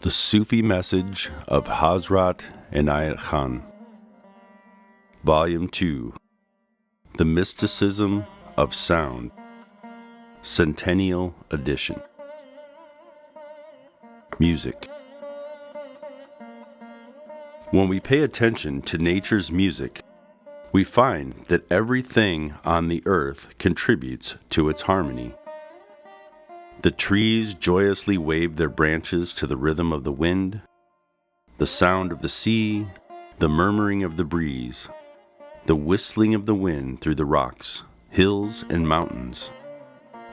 The Sufi Message of Hazrat Inayat Khan, Volume 2, The Mysticism of Sound, Centennial Edition. Music. When we pay attention to nature's music, we find that everything on the earth contributes to its harmony. The trees joyously wave their branches to the rhythm of the wind, the sound of the sea, the murmuring of the breeze, the whistling of the wind through the rocks, hills, and mountains,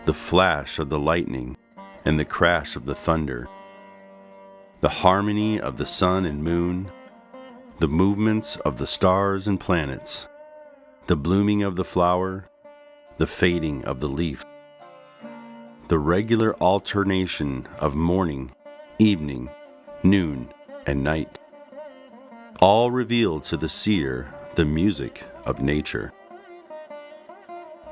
the flash of the lightning and the crash of the thunder, the harmony of the sun and moon, the movements of the stars and planets, the blooming of the flower, the fading of the leaf, the regular alternation of morning, evening, noon, and night, all reveal to the seer the music of nature.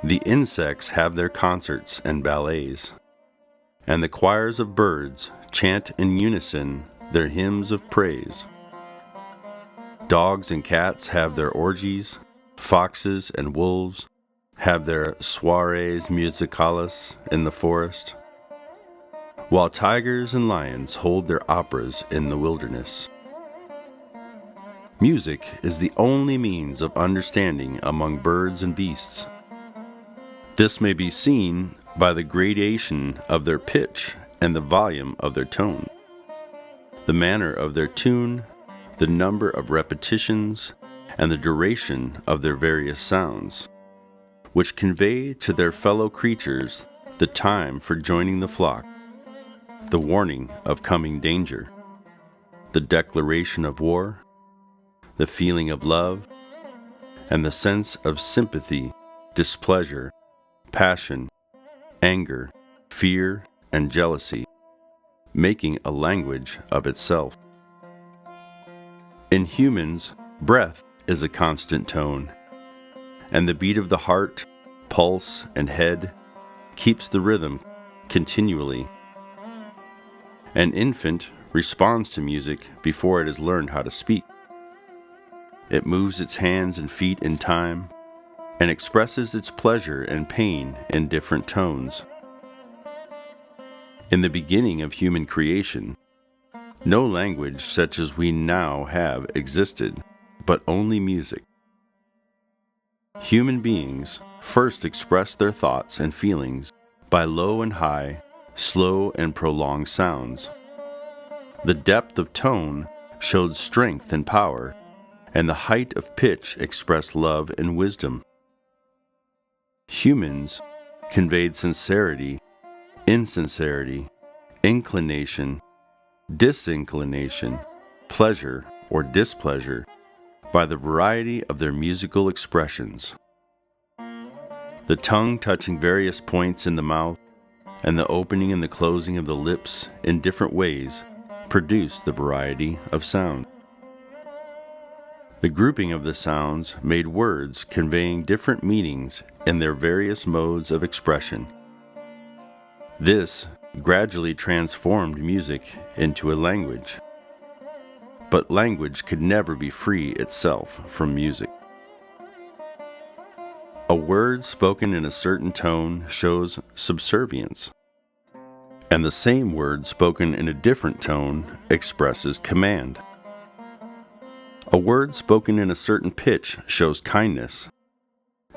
The insects have their concerts and ballets, and the choirs of birds chant in unison their hymns of praise. Dogs and cats have their orgies, foxes and wolves have their soirees musicales in the forest, while tigers and lions hold their operas in the wilderness. Music is the only means of understanding among birds and beasts. This may be seen by the gradation of their pitch and the volume of their tone, the manner of their tune, the number of repetitions, and the duration of their various sounds, which convey to their fellow creatures the time for joining the flock, the warning of coming danger, the declaration of war, the feeling of love, and the sense of sympathy, displeasure, passion, anger, fear, and jealousy, making a language of itself. In humans, breath is a constant tone, and the beat of the heart, pulse, and head keeps the rhythm continually. An infant responds to music before it has learned how to speak. It moves its hands and feet in time and expresses its pleasure and pain in different tones. In the beginning of human creation, no language such as we now have existed, but only music. Human beings first expressed their thoughts and feelings by low and high, slow and prolonged sounds. The depth of tone showed strength and power, and the height of pitch expressed love and wisdom. Humans conveyed sincerity, insincerity, inclination, disinclination, pleasure or displeasure by the variety of their musical expressions. The tongue touching various points in the mouth, and the opening and the closing of the lips in different ways produced the variety of sound. The grouping of the sounds made words conveying different meanings in their various modes of expression. This gradually transformed music into a language. But language could never be free itself from music. A word spoken in a certain tone shows subservience, and the same word spoken in a different tone expresses command. A word spoken in a certain pitch shows kindness,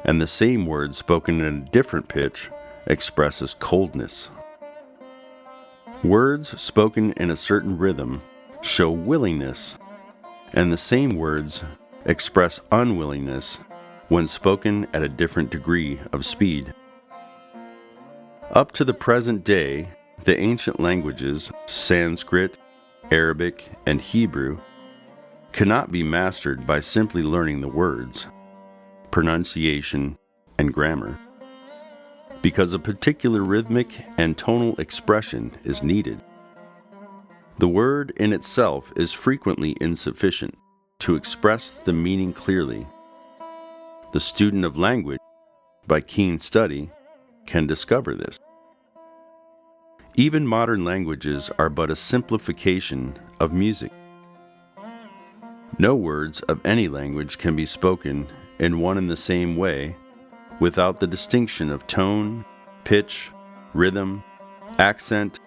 and the same word spoken in a different pitch expresses coldness. Words spoken in a certain rhythm show willingness, and the same words express unwillingness when spoken at a different degree of speed. Up to the present day, the ancient languages, Sanskrit, Arabic, and Hebrew, cannot be mastered by simply learning the words, pronunciation, and grammar, because a particular rhythmic and tonal expression is needed. The word in itself is frequently insufficient to express the meaning clearly. The student of language, by keen study, can discover this. Even modern languages are but a simplification of music. No words of any language can be spoken in one and the same way without the distinction of tone, pitch, rhythm, accent,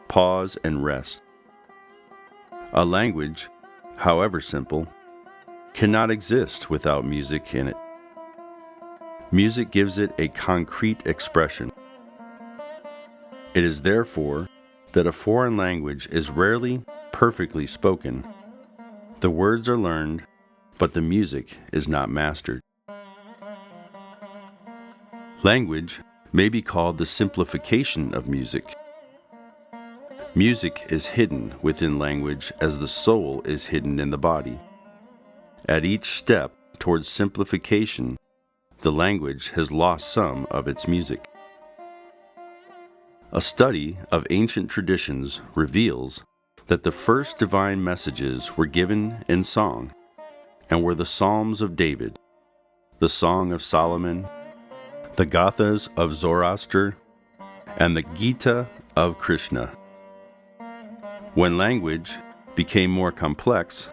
pause, and rest. A language, however simple, cannot exist without music in it. Music gives it a concrete expression. It is therefore that a foreign language is rarely perfectly spoken. The words are learned, but the music is not mastered. Language may be called the simplification of music. Music is hidden within language as the soul is hidden in the body. At each step towards simplification, the language has lost some of its music. A study of ancient traditions reveals that the first divine messages were given in song and were the Psalms of David, the Song of Solomon, the Gathas of Zoroaster, and the Gita of Krishna. When language became more complex,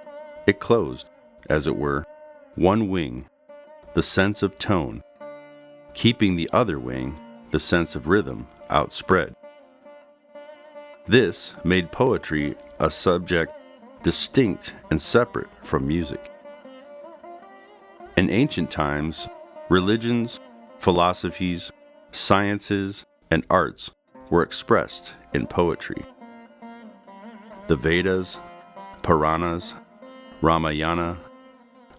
it closed, as it were, one wing, the sense of tone, keeping the other wing, the sense of rhythm, outspread. This made poetry a subject distinct and separate from music. In ancient times, religions, philosophies, sciences, and arts were expressed in poetry. The Vedas, Puranas, Ramayana,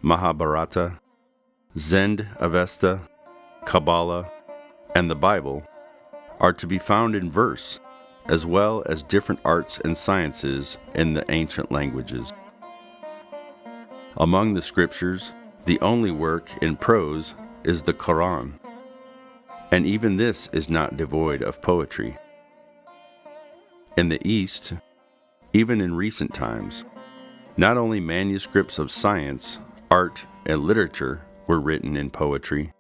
Mahabharata, Zend Avesta, Kabbalah, and the Bible are to be found in verse, as well as different arts and sciences in the ancient languages. Among the scriptures, the only work in prose is the Quran, and even this is not devoid of poetry. In the East, even in recent times, not only manuscripts of science, art, and literature were written in poetry,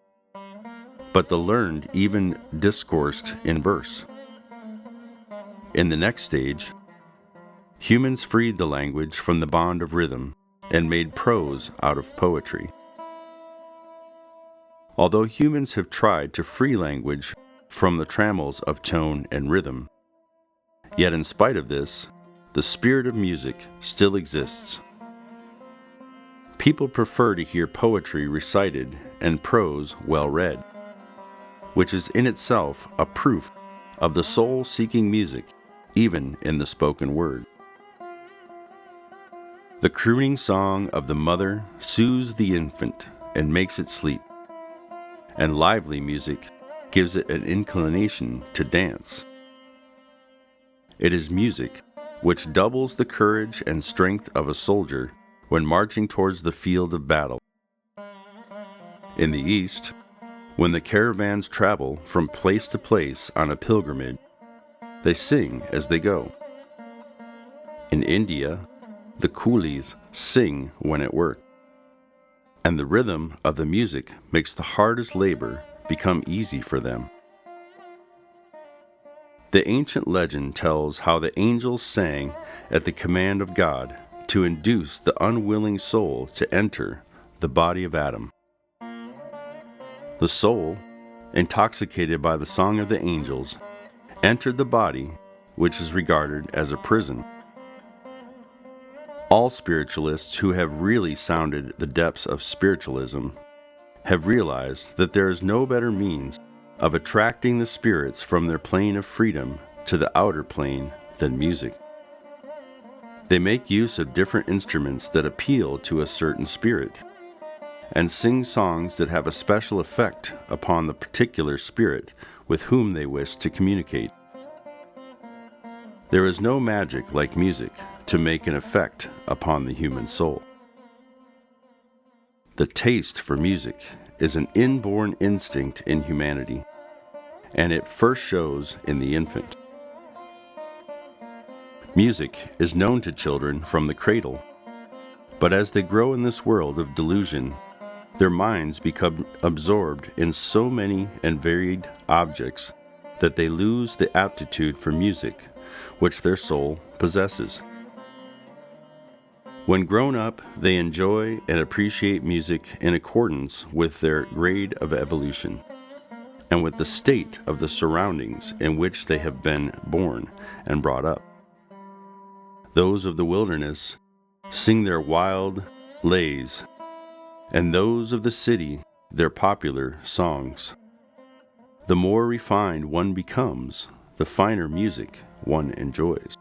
but the learned even discoursed in verse. In the next stage, humans freed the language from the bond of rhythm and made prose out of poetry. Although humans have tried to free language from the trammels of tone and rhythm, yet in spite of this, the spirit of music still exists. People prefer to hear poetry recited and prose well read, which is in itself a proof of the soul seeking music, even in the spoken word. The crooning song of the mother soothes the infant and makes it sleep, and lively music gives it an inclination to dance. It is music which doubles the courage and strength of a soldier when marching towards the field of battle. In the East, when the caravans travel from place to place on a pilgrimage, they sing as they go. In India, the coolies sing when at work, and the rhythm of the music makes the hardest labor become easy for them. The ancient legend tells how the angels sang at the command of God to induce the unwilling soul to enter the body of Adam. The soul, intoxicated by the song of the angels, entered the body, which is regarded as a prison. All spiritualists who have really sounded the depths of spiritualism have realized that there is no better means of attracting the spirits from their plane of freedom to the outer plane than music. They make use of different instruments that appeal to a certain spirit, and sing songs that have a special effect upon the particular spirit with whom they wish to communicate. There is no magic like music to make an effect upon the human soul. The taste for music is an inborn instinct in humanity, and it first shows in the infant. Music is known to children from the cradle, but as they grow in this world of delusion, their minds become absorbed in so many and varied objects that they lose the aptitude for music which their soul possesses. When grown up, they enjoy and appreciate music in accordance with their grade of evolution and with the state of the surroundings in which they have been born and brought up. Those of the wilderness sing their wild lays, and those of the city their popular songs. The more refined one becomes, the finer music one enjoys.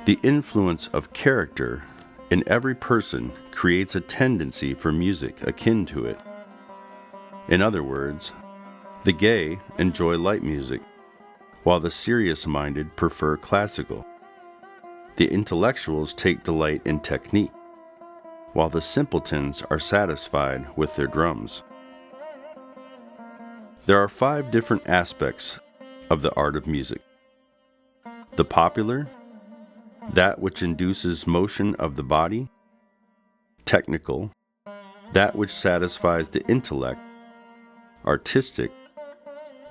The influence of character in every person creates a tendency for music akin to it. In other words, the gay enjoy light music, while the serious-minded prefer classical. The intellectuals take delight in technique, while the simpletons are satisfied with their drums. There are 5 different aspects of the art of music. The popular, that which induces motion of the body. Technical, that which satisfies the intellect. Artistic,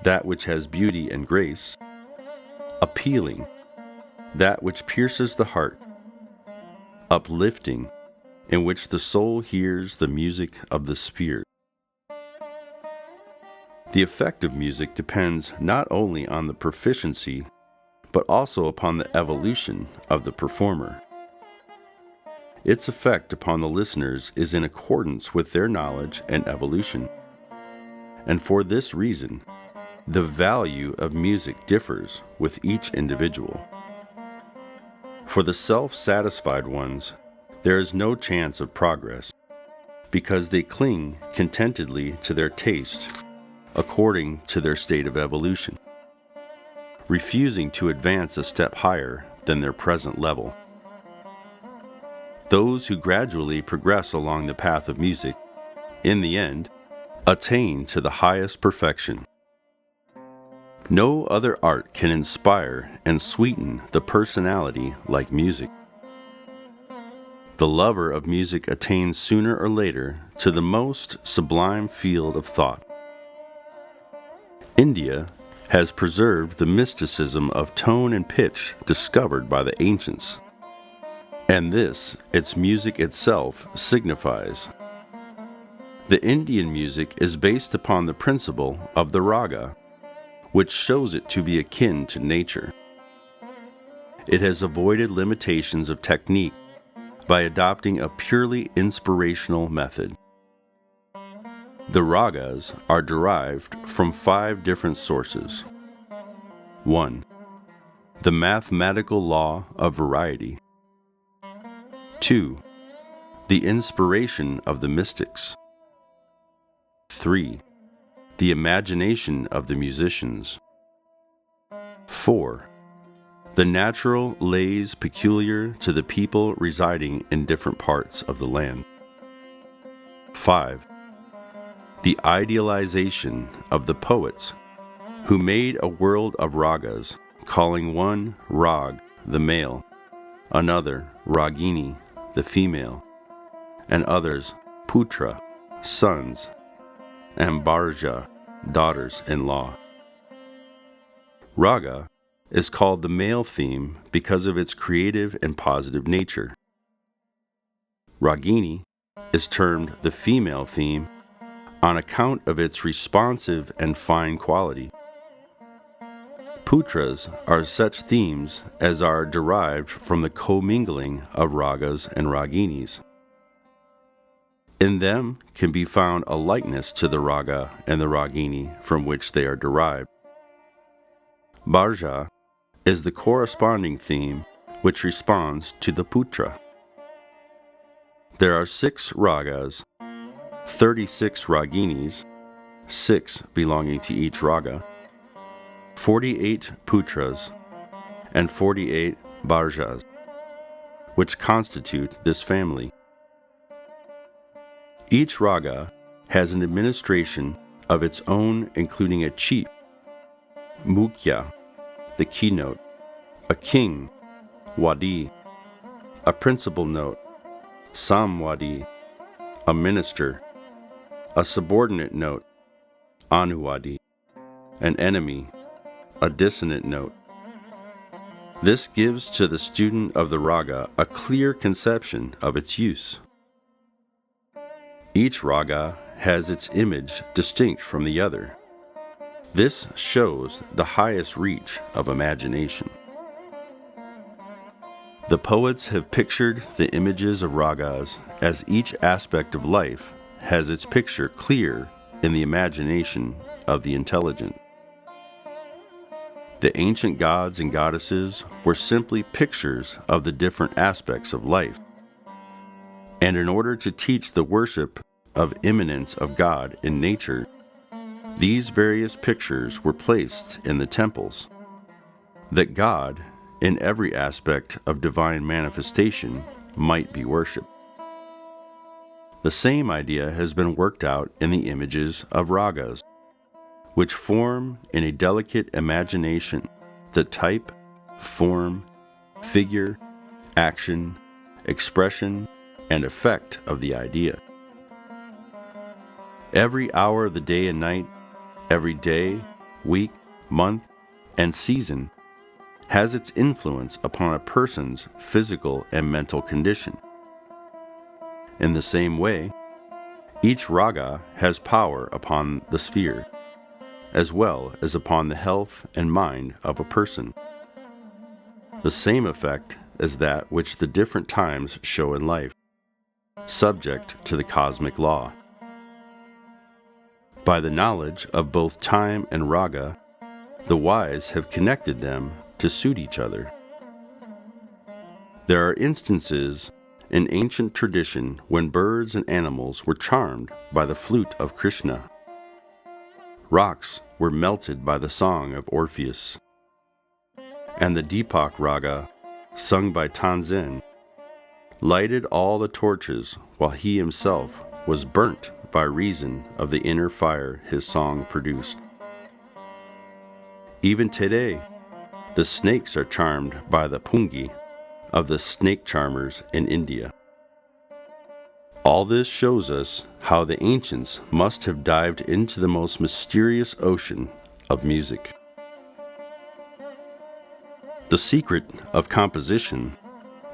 that which has beauty and grace. Appealing, that which pierces the heart. Uplifting, in which the soul hears the music of the spirit. The effect of music depends not only on the proficiency, but also upon the evolution of the performer. Its effect upon the listeners is in accordance with their knowledge and evolution. And for this reason, the value of music differs with each individual. For the self-satisfied ones, there is no chance of progress, because they cling contentedly to their taste according to their state of evolution, refusing to advance a step higher than their present level. Those who gradually progress along the path of music, in the end, attain to the highest perfection. No other art can inspire and sweeten the personality like music. The lover of music attains sooner or later to the most sublime field of thought. India has preserved the mysticism of tone and pitch discovered by the ancients, and this its music itself signifies. The Indian music is based upon the principle of the raga, which shows it to be akin to nature. It has avoided limitations of technique by adopting a purely inspirational method. The ragas are derived from 5 different sources. 1. The mathematical law of variety. 2. The inspiration of the mystics. 3. The imagination of the musicians. 4. The natural lays peculiar to the people residing in different parts of the land. 5. The idealization of the poets who made a world of ragas, calling one rag, the male, another ragini, the female, and others putra, sons, and bharja, daughters-in-law. Raga is called the male theme because of its creative and positive nature. Ragini is termed the female theme on account of its responsive and fine quality. Putras are such themes as are derived from the commingling of ragas and raginis. In them can be found a likeness to the raga and the ragini from which they are derived. Bharja is the corresponding theme which responds to the putra. There are 6 ragas, 36 raginis, 6 belonging to each raga, 48 putras, and 48 bharjas, which constitute this family. Each raga has an administration of its own, including a chief, mukhya, the keynote, a king, wadi, a principal note, samwadi, a minister, a subordinate note, anuwadi, an enemy, a dissonant note. This gives to the student of the raga a clear conception of its use. Each raga has its image distinct from the other. This shows the highest reach of imagination. The poets have pictured the images of ragas as each aspect of life has its picture clear in the imagination of the intelligent. The ancient gods and goddesses were simply pictures of the different aspects of life. And in order to teach the worship of immanence of God in nature, these various pictures were placed in the temples, that God, in every aspect of divine manifestation, might be worshipped. The same idea has been worked out in the images of ragas, which form in a delicate imagination the type, form, figure, action, expression, and effect of the idea. Every hour of the day and night, every day, week, month, and season has its influence upon a person's physical and mental condition. In the same way, each raga has power upon the sphere, as well as upon the health and mind of a person. The same effect as that which the different times show in life, subject to the cosmic law. By the knowledge of both time and raga, the wise have connected them to suit each other. There are instances in ancient tradition when birds and animals were charmed by the flute of Krishna. Rocks were melted by the song of Orpheus. And the Deepak Raga, sung by Tanzen, lighted all the torches while he himself was burnt by reason of the inner fire his song produced. Even today, the snakes are charmed by the pungi of the snake charmers in India. All this shows us how the ancients must have dived into the most mysterious ocean of music. The secret of composition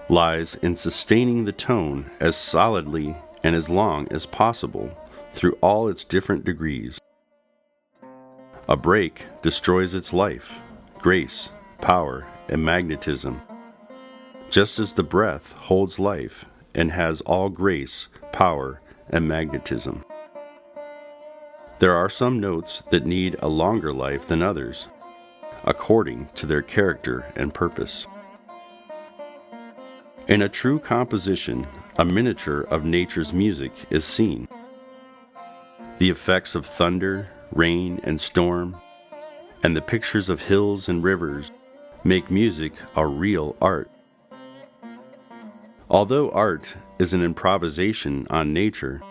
lies in sustaining the tone as solidly and as long as possible through all its different degrees. A break destroys its life, grace, power, and magnetism, just as the breath holds life and has all grace, power, and magnetism. There are some notes that need a longer life than others, according to their character and purpose. In a true composition, a miniature of nature's music is seen. The effects of thunder, rain, and storm, and the pictures of hills and rivers make music a real art. Although art is an improvisation on nature,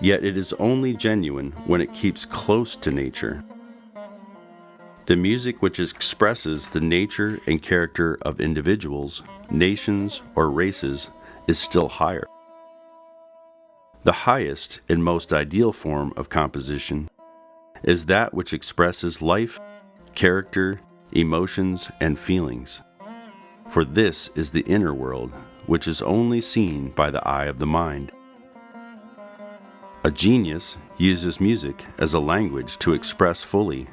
yet it is only genuine when it keeps close to nature. The music which expresses the nature and character of individuals, nations, or races is still higher. The highest and most ideal form of composition is that which expresses life, character, emotions, and feelings. For this is the inner world, which is only seen by the eye of the mind. A genius uses music as a language to express fully,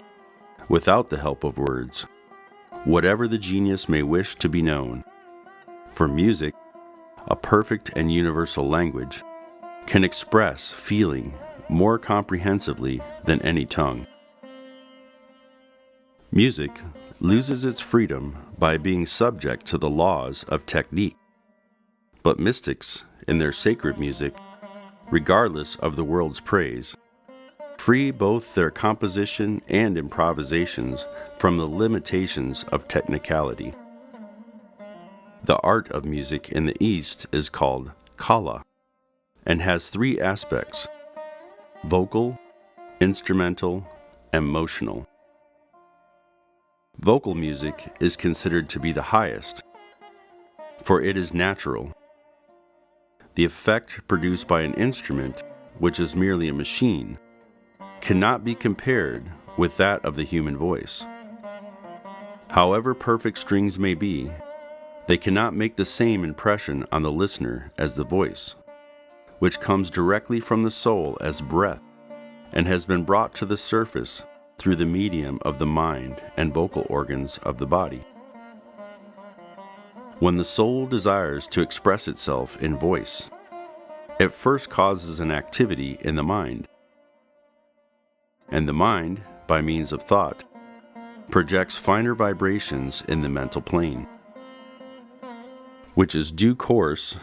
without the help of words, whatever the genius may wish to be known. For music, a perfect and universal language, can express feeling more comprehensively than any tongue. Music loses its freedom by being subject to the laws of technique. But mystics, in their sacred music, regardless of the world's praise, free both their composition and improvisations from the limitations of technicality. The art of music in the East is called kala and has three aspects: vocal, instrumental, and motional. Vocal music is considered to be the highest, for it is natural. The effect produced by an instrument, which is merely a machine, cannot be compared with that of the human voice. However perfect strings may be, they cannot make the same impression on the listener as the voice, which comes directly from the soul as breath and has been brought to the surface through the medium of the mind and vocal organs of the body. When the soul desires to express itself in voice, it first causes an activity in the mind, and the mind, by means of thought, projects finer vibrations in the mental plane, which is due course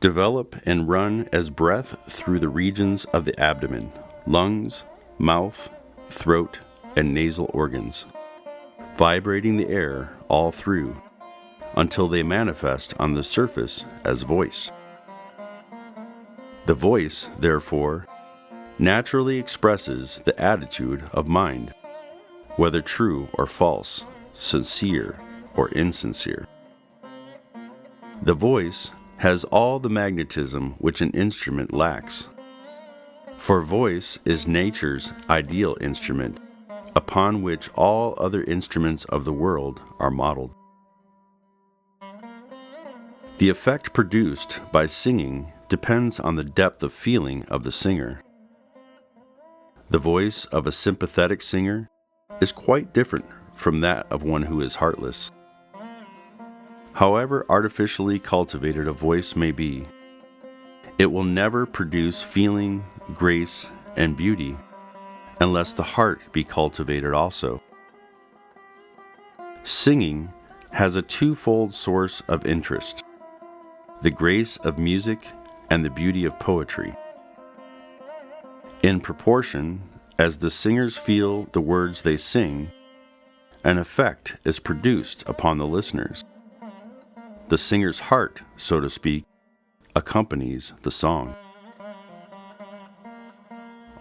develop and run as breath through the regions of the abdomen, lungs, mouth, throat, and nasal organs, vibrating the air all through until they manifest on the surface as voice. The voice, therefore, naturally expresses the attitude of mind, whether true or false, sincere or insincere. The voice has all the magnetism which an instrument lacks, for voice is nature's ideal instrument, upon which all other instruments of the world are modeled. The effect produced by singing depends on the depth of feeling of the singer. The voice of a sympathetic singer is quite different from that of one who is heartless. However artificially cultivated a voice may be, it will never produce feeling, grace, and beauty unless the heart be cultivated also. Singing has a twofold source of interest: the grace of music and the beauty of poetry. In proportion as the singers feel the words they sing, an effect is produced upon the listeners. The singer's heart, so to speak, accompanies the song.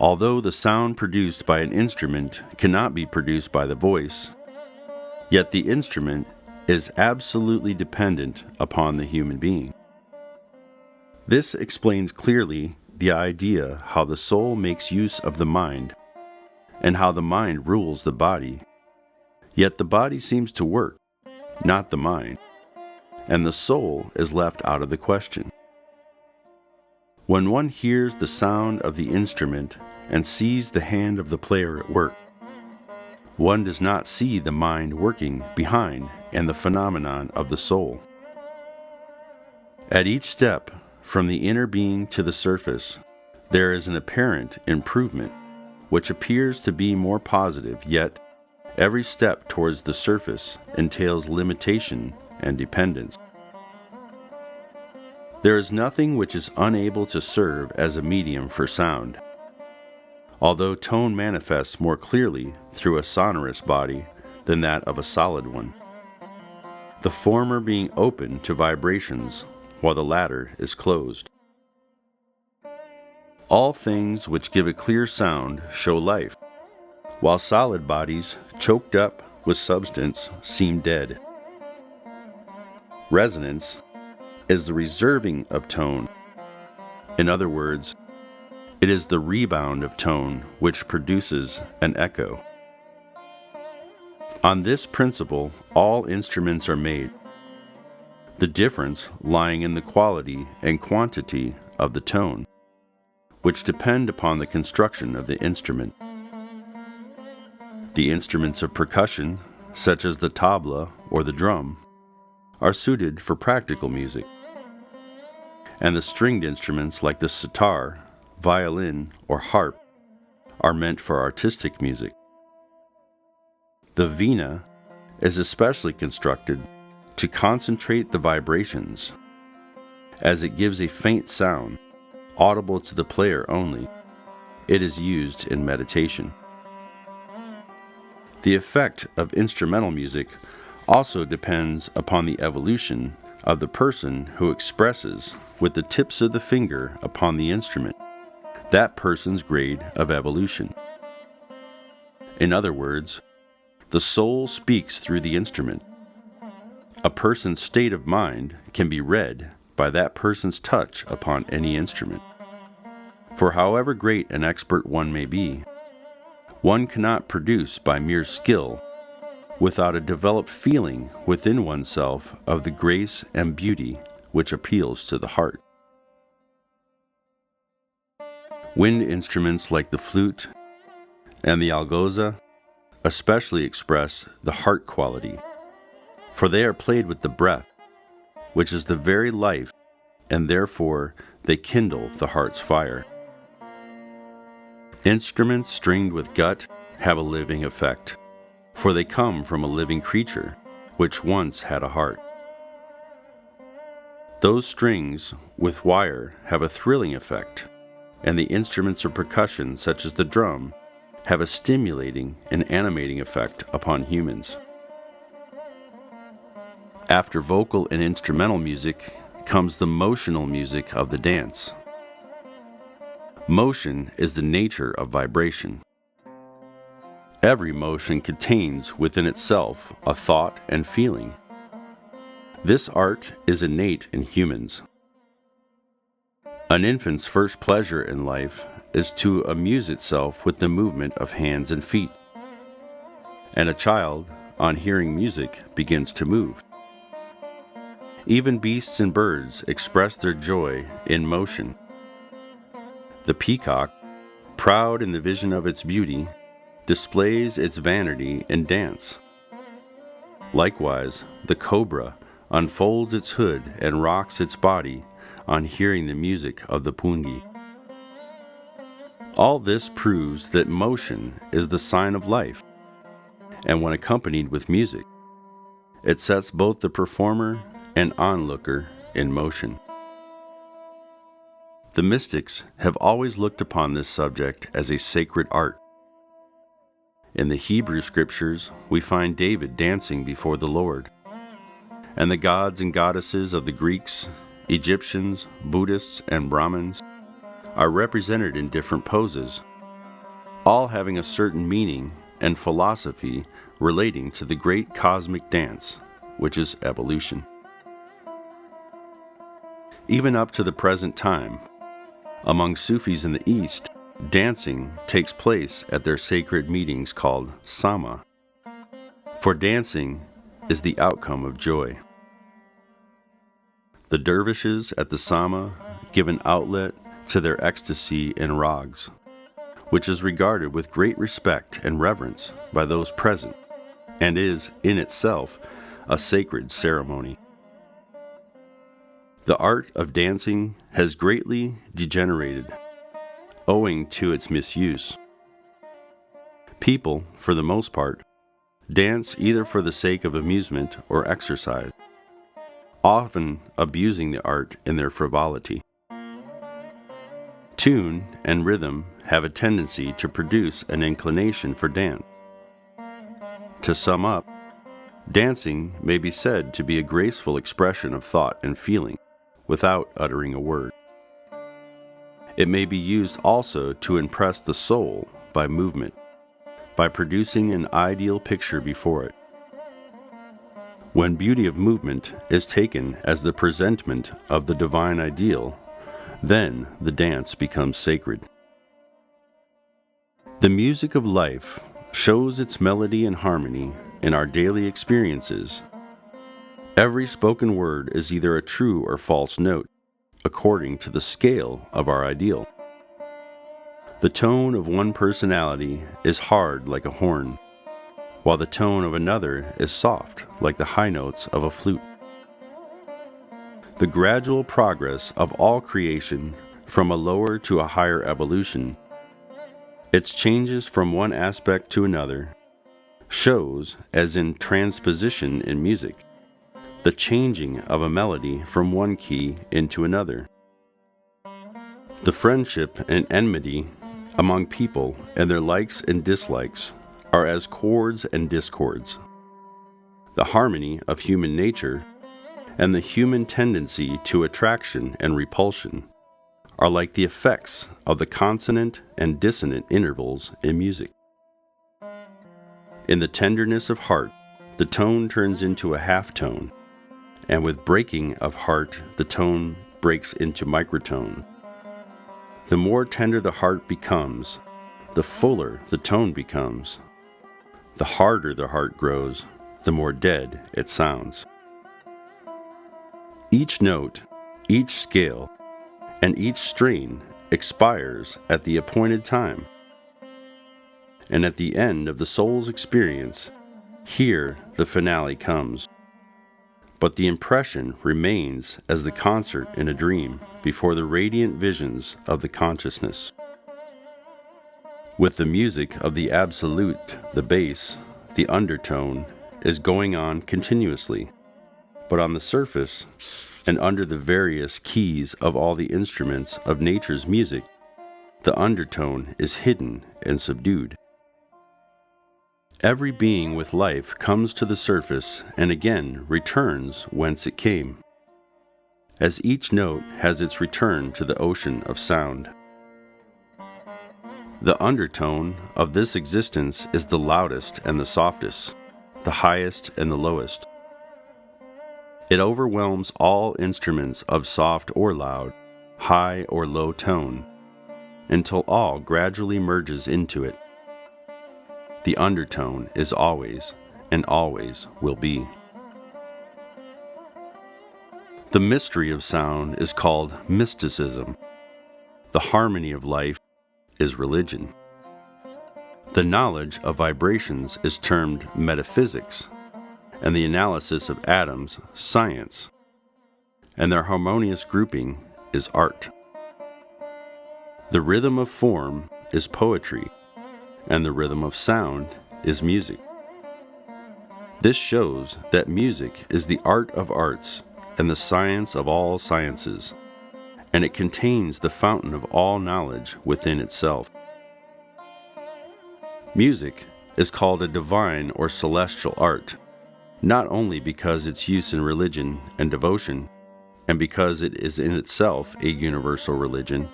Although the sound produced by an instrument cannot be produced by the voice, yet the instrument is absolutely dependent upon the human being. This explains clearly the idea how the soul makes use of the mind and how the mind rules the body, yet the body seems to work, not the mind, and the soul is left out of the question. When one hears the sound of the instrument and sees the hand of the player at work, one does not see the mind working behind and the phenomenon of the soul. At each step, from the inner being to the surface, there is an apparent improvement, which appears to be more positive, yet every step towards the surface entails limitation and dependence. There is nothing which is unable to serve as a medium for sound. Although tone manifests more clearly through a sonorous body than that of a solid one, the former being open to vibrations while the latter is closed. All things which give a clear sound show life, while solid bodies choked up with substance seem dead. Resonance is the reserving of tone. In other words, it is the rebound of tone which produces an echo. On this principle, all instruments are made, the difference lying in the quality and quantity of the tone, which depend upon the construction of the instrument. The instruments of percussion, such as the tabla or the drum, are suited for practical music, and the stringed instruments like the sitar, violin, or harp are meant for artistic music. The vina is especially constructed to concentrate the vibrations, as it gives a faint sound, audible to the player only. It is used in meditation. The effect of instrumental music also depends upon the evolution of the person who expresses with the tips of the finger upon the instrument that person's grade of evolution. In other words, the soul speaks through the instrument. A person's state of mind can be read by that person's touch upon any instrument. For however great an expert one may be, one cannot produce by mere skill without a developed feeling within oneself of the grace and beauty which appeals to the heart. Wind instruments like the flute and the algoza especially express the heart quality, for they are played with the breath, which is the very life, and therefore they kindle the heart's fire. Instruments stringed with gut have a living effect, for they come from a living creature, which once had a heart. Those strings with wire have a thrilling effect, and the instruments of percussion, such as the drum, have a stimulating and animating effect upon humans. After vocal and instrumental music comes the motional music of the dance. Motion is the nature of vibration. Every motion contains within itself a thought and feeling. This art is innate in humans. An infant's first pleasure in life is to amuse itself with the movement of hands and feet, and a child, on hearing music, begins to move. Even beasts and birds express their joy in motion. The peacock, proud in the vision of its beauty, displays its vanity in dance. Likewise, the cobra unfolds its hood and rocks its body on hearing the music of the pungi. All this proves that motion is the sign of life, and when accompanied with music, it sets both the performer and onlooker in motion. The mystics have always looked upon this subject as a sacred art. In the Hebrew scriptures, we find David dancing before the Lord, and the gods and goddesses of the Greeks, Egyptians, Buddhists, and Brahmins are represented in different poses, all having a certain meaning and philosophy relating to the great cosmic dance, which is evolution. Even up to the present time, among Sufis in the East, dancing takes place at their sacred meetings called sama, for dancing is the outcome of joy. The dervishes at the sama give an outlet to their ecstasy in rags, which is regarded with great respect and reverence by those present, and is, in itself, a sacred ceremony. The art of dancing has greatly degenerated, owing to its misuse. People, for the most part, dance either for the sake of amusement or exercise, often abusing the art in their frivolity. Tune and rhythm have a tendency to produce an inclination for dance. To sum up, dancing may be said to be a graceful expression of thought and feeling without uttering a word. It may be used also to impress the soul by movement, by producing an ideal picture before it. When beauty of movement is taken as the presentment of the divine ideal, then the dance becomes sacred. The music of life shows its melody and harmony in our daily experiences. Every spoken word is either a true or false note, according to the scale of our ideal. The tone of one personality is hard like a horn, while the tone of another is soft like the high notes of a flute. The gradual progress of all creation from a lower to a higher evolution, its changes from one aspect to another, shows, as in transposition in music, the changing of a melody from one key into another. The friendship and enmity among people and their likes and dislikes are as chords and discords. The harmony of human nature and the human tendency to attraction and repulsion are like the effects of the consonant and dissonant intervals in music. In the tenderness of heart, the tone turns into a half tone, and with breaking of heart, the tone breaks into microtone. The more tender the heart becomes, the fuller the tone becomes. The harder the heart grows, the more dead it sounds. Each note, each scale, and each strain expires at the appointed time. And at the end of the soul's experience, here the finale comes. But the impression remains as the concert in a dream before the radiant visions of the consciousness. With the music of the Absolute, the bass, the undertone, is going on continuously, but on the surface and under the various keys of all the instruments of nature's music, the undertone is hidden and subdued. Every being with life comes to the surface and again returns whence it came, as each note has its return to the ocean of sound. The undertone of this existence is the loudest and the softest, the highest and the lowest. It overwhelms all instruments of soft or loud, high or low tone, until all gradually merges into it. The undertone is always and always will be. The mystery of sound is called mysticism. The harmony of life is religion. The knowledge of vibrations is termed metaphysics, and the analysis of atoms science, and their harmonious grouping is art. The rhythm of form is poetry, and the rhythm of sound is music. This shows that music is the art of arts and the science of all sciences, and it contains the fountain of all knowledge within itself. Music is called a divine or celestial art, not only because its use in religion and devotion, and because it is in itself a universal religion,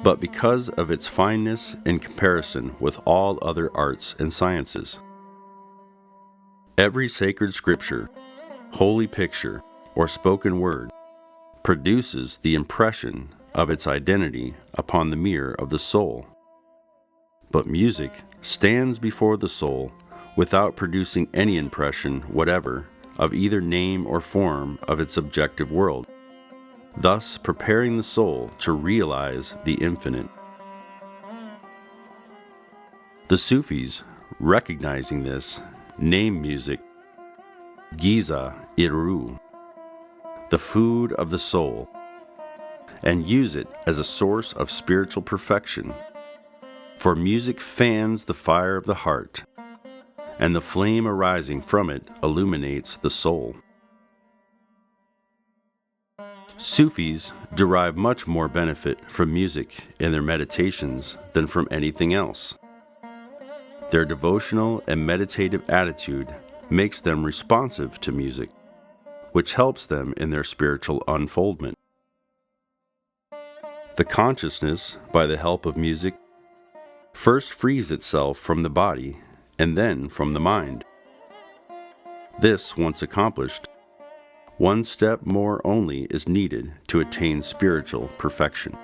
but because of its fineness in comparison with all other arts and sciences. Every sacred scripture, holy picture, or spoken word produces the impression of its identity upon the mirror of the soul. But music stands before the soul without producing any impression whatever of either name or form of its objective world, thus preparing the soul to realize the infinite. The Sufis, recognizing this, name music Giza-i-Ruh, the food of the soul, and use it as a source of spiritual perfection. For music fans the fire of the heart, and the flame arising from it illuminates the soul. Sufis derive much more benefit from music in their meditations than from anything else. Their devotional and meditative attitude makes them responsive to music, which helps them in their spiritual unfoldment. The consciousness, by the help of music, first frees itself from the body and then from the mind. This once accomplished, one step more only is needed to attain spiritual perfection.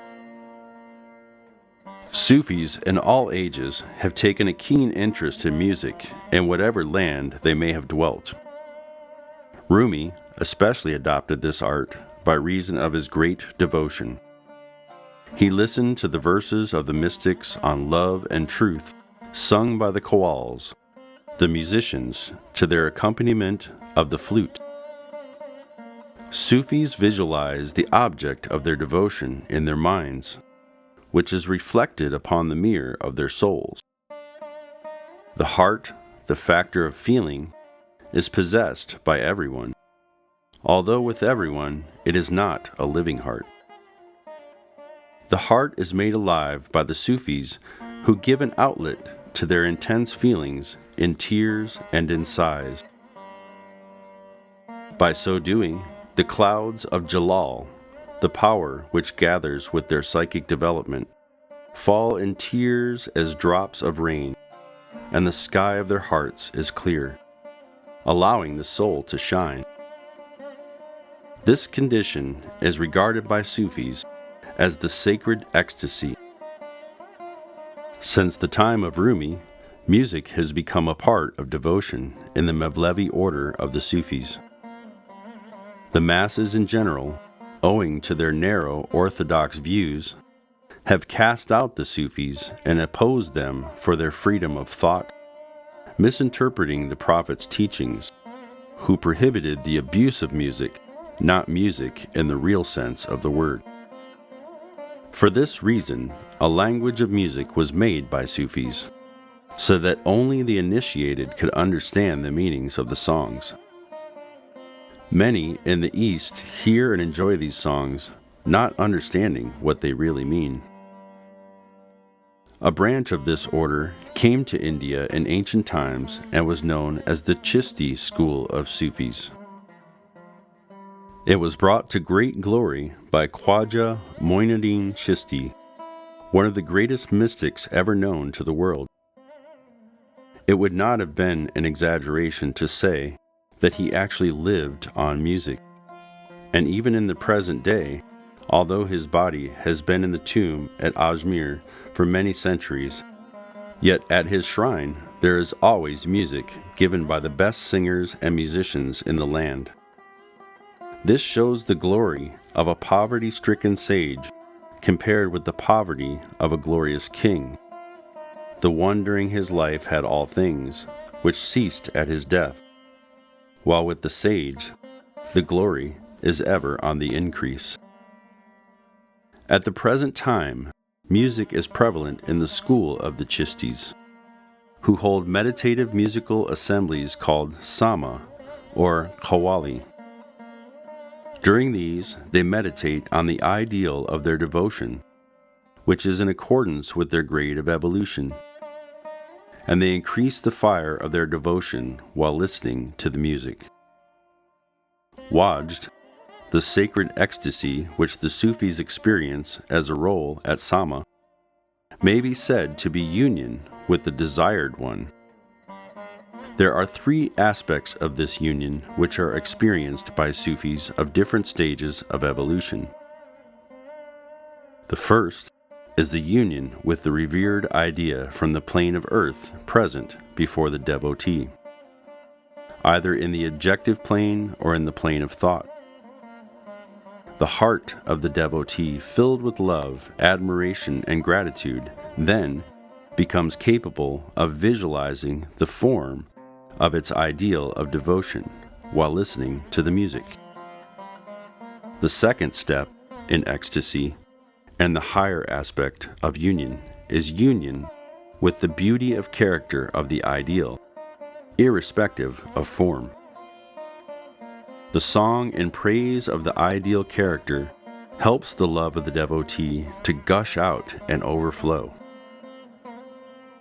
Sufis in all ages have taken a keen interest in music in whatever land they may have dwelt. Rumi especially adopted this art by reason of his great devotion. He listened to the verses of the mystics on love and truth sung by the qawwals, the musicians, to their accompaniment of the flute. Sufis visualize the object of their devotion in their minds, which is reflected upon the mirror of their souls. The heart, the factor of feeling, is possessed by everyone, although with everyone it is not a living heart. The heart is made alive by the Sufis who give an outlet to their intense feelings in tears and in sighs. By so doing, the clouds of Jalal, the power which gathers with their psychic development, fall in tears as drops of rain, and the sky of their hearts is clear, allowing the soul to shine. This condition is regarded by Sufis as the sacred ecstasy. Since the time of Rumi, music has become a part of devotion in the Mevlevi order of the Sufis. The masses in general, owing to their narrow orthodox views, have cast out the Sufis and opposed them for their freedom of thought, misinterpreting the Prophet's teachings, who prohibited the abuse of music, not music in the real sense of the word. For this reason, a language of music was made by Sufis, so that only the initiated could understand the meanings of the songs. Many in the East hear and enjoy these songs, not understanding what they really mean. A branch of this order came to India in ancient times and was known as the Chishti school of Sufis. It was brought to great glory by Khwaja Moinuddin Chishti, one of the greatest mystics ever known to the world. It would not have been an exaggeration to say that he actually lived on music, and even in the present day, although his body has been in the tomb at Ajmer for many centuries, yet at his shrine there is always music given by the best singers and musicians in the land. This shows the glory of a poverty-stricken sage compared with the poverty of a glorious king. The one during his life had all things, which ceased at his death, while with the sage, the glory is ever on the increase. At the present time, music is prevalent in the school of the Chishtis, who hold meditative musical assemblies called Sama or Qawwali. During these, they meditate on the ideal of their devotion, which is in accordance with their grade of evolution, and they increase the fire of their devotion while listening to the music. Wajd, the sacred ecstasy which the Sufis experience as a role at Sama, may be said to be union with the desired one. There are three aspects of this union which are experienced by Sufis of different stages of evolution. The first is the union with the revered idea from the plane of earth present before the devotee, either in the objective plane or in the plane of thought. The heart of the devotee, filled with love, admiration, and gratitude, then becomes capable of visualizing the form of its ideal of devotion while listening to the music. The second step in ecstasy and the higher aspect of union is union with the beauty of character of the ideal, irrespective of form. The song in praise of the ideal character helps the love of the devotee to gush out and overflow.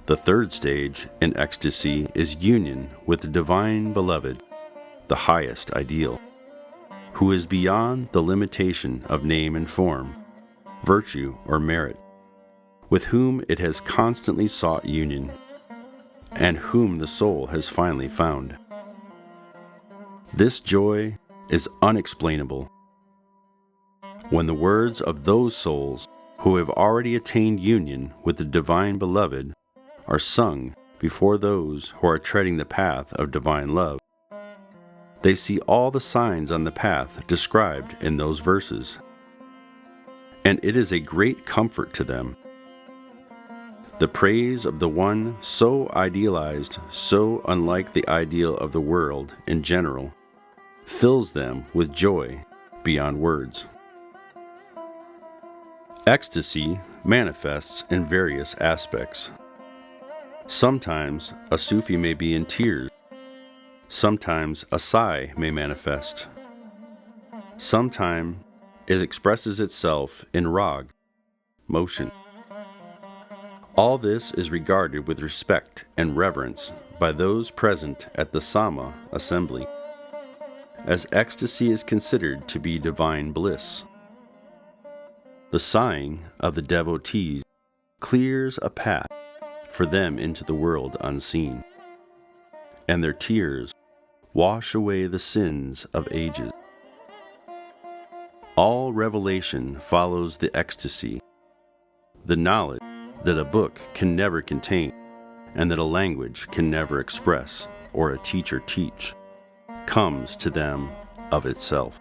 The third stage in ecstasy is union with the divine beloved, the highest ideal, who is beyond the limitation of name and form, virtue or merit, with whom it has constantly sought union, and whom the soul has finally found. This joy is unexplainable. When the words of those souls who have already attained union with the divine beloved are sung before those who are treading the path of divine love, they see all the signs on the path described in those verses, and it is a great comfort to them. The praise of the one so idealized, so unlike the ideal of the world in general, fills them with joy beyond words. Ecstasy manifests in various aspects. Sometimes a Sufi may be in tears. Sometimes a sigh may manifest. Sometimes it expresses itself in rag, motion. All this is regarded with respect and reverence by those present at the Sama assembly, as ecstasy is considered to be divine bliss. The sighing of the devotees clears a path for them into the world unseen, and their tears wash away the sins of ages. All revelation follows the ecstasy. The knowledge that a book can never contain, and that a language can never express or a teacher teach, comes to them of itself.